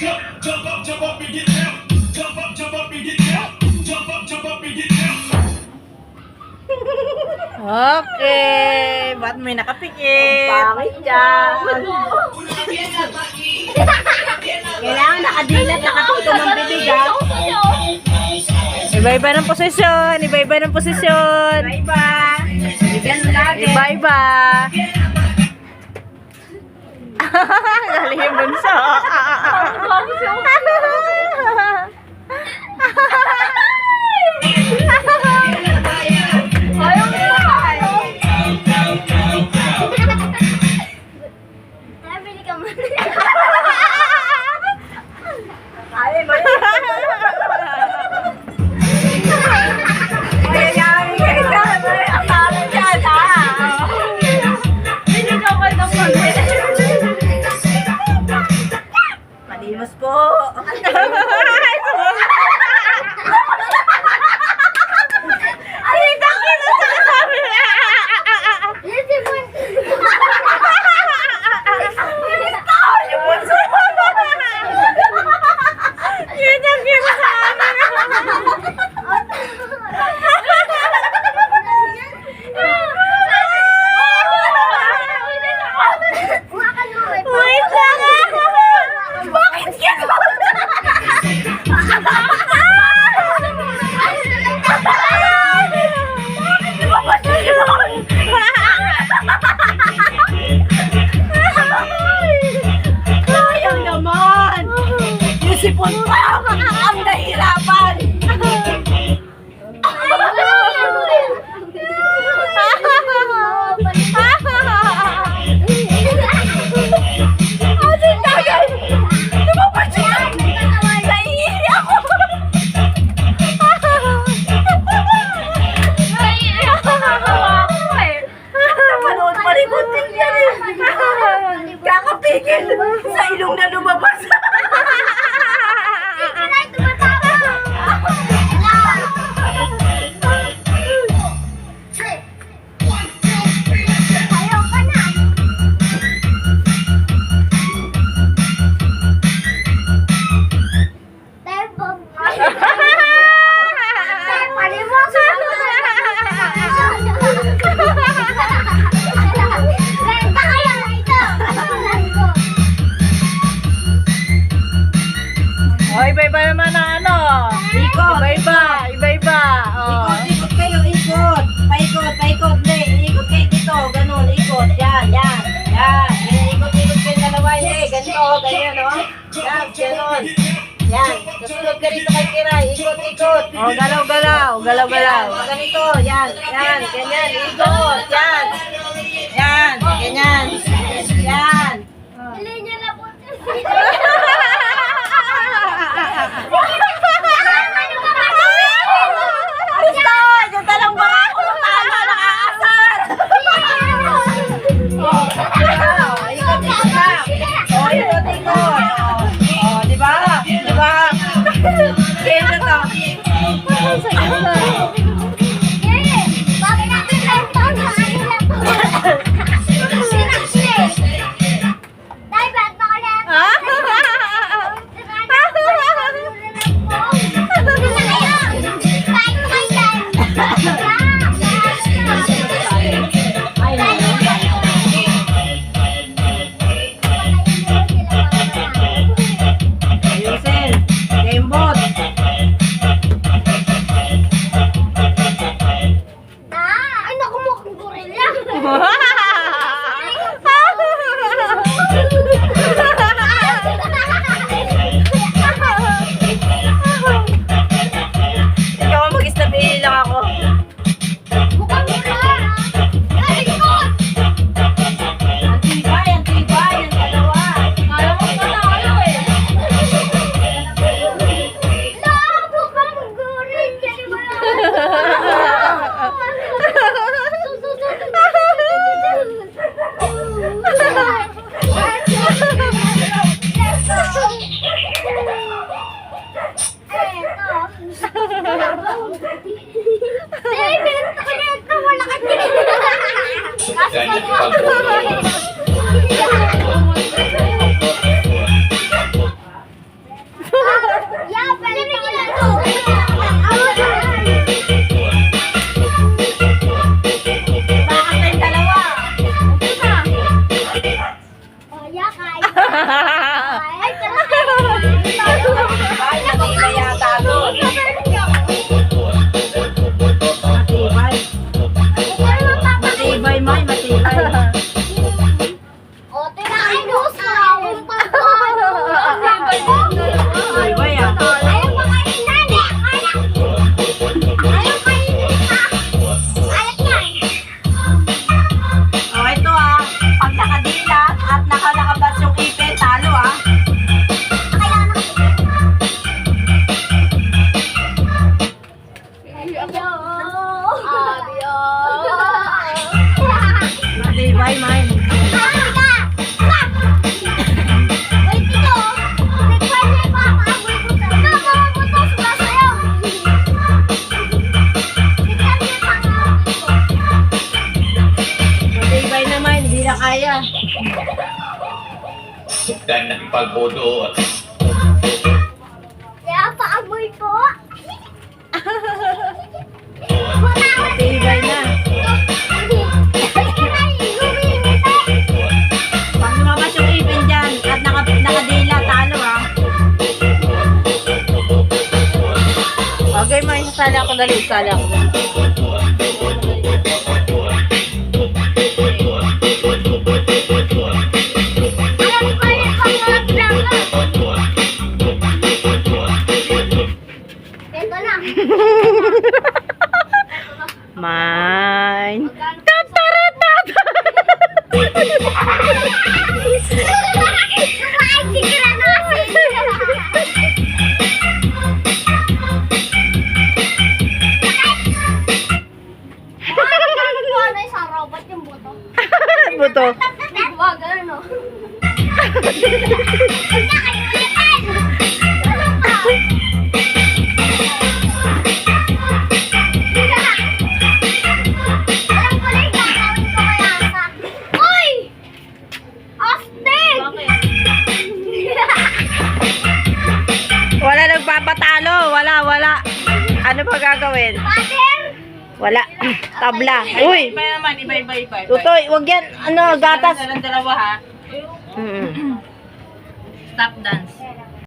Jump up and get down. Jump up and get down. Jump up and get down. Okay, ba't may nakapikit? Bakit dyan? Kailangan nakadilat, nakatuto ng bibig, ha? Iba-iba ng posisyon, iba-iba ng posisyon. Iba-iba. Bigyan mo lagi. Iba-iba. Galing yung bunso. Ayaw mo na. Nabili ka mo. Ay, mali. Malimos po. Sipon pa! Ang nahirapan! Asin tagay! Lumabas siya! Naiihi ako! Napanood pa rin bunting yan eh! Kakapigil sa ilong na lumabas! Oh, iba-iba naman ang ano. Ikot. Iba-iba, iba-iba. Oh. Ikot kayo, ikot. Paikot. Ikot kayo dito, ganun, ikot. Yan. Ikot kayo dalawa, ganito, ganyan, no? Yan, ganun. Yan, kasunod ka rito kay Kiray, ikot. Oh, galaw-galaw. Galaw-galaw. Ganito, yan, ganyan, ikot, yan. Yan, ganyan. Yan. Hindi niya na po. Aristo! Yung talang barako ng tama nakaasar! Ikot. Diba? Kaya na to. Bakit natin lang ito? Dahil ba't ba ulit? Ayusin. Gamebot. Ay, naku mo kong gorilla. Ikaw ang mag-istabili lang ako. Mukhang gorilla. Ay, ikot. Ang tibay, ang dalawa. Kala mo panalo eh. Mukhang gorilla. pagbudoon. Kaya paamoy po. Tibay na. Pag lumabas yung ipin dyan at nakadila, talo ha. Okay, may sasali ako dali. Sasali ako dali. Alam ko yung pangalang. Ito na. Mine. Kumain si Granosi. Ano isang robot yung buto? Buto. Wag, ano? Alam ko na yung gagawin ko kaya sa... Uy! Astig! Wala nagpapatalo. Wala. Ano pa gagawin? Father! Wala. Tabla. Uy! Iba naman, iba. Tutoy, wag yan. Ano, gatas. Dalawa ha. Mm. Stop dance.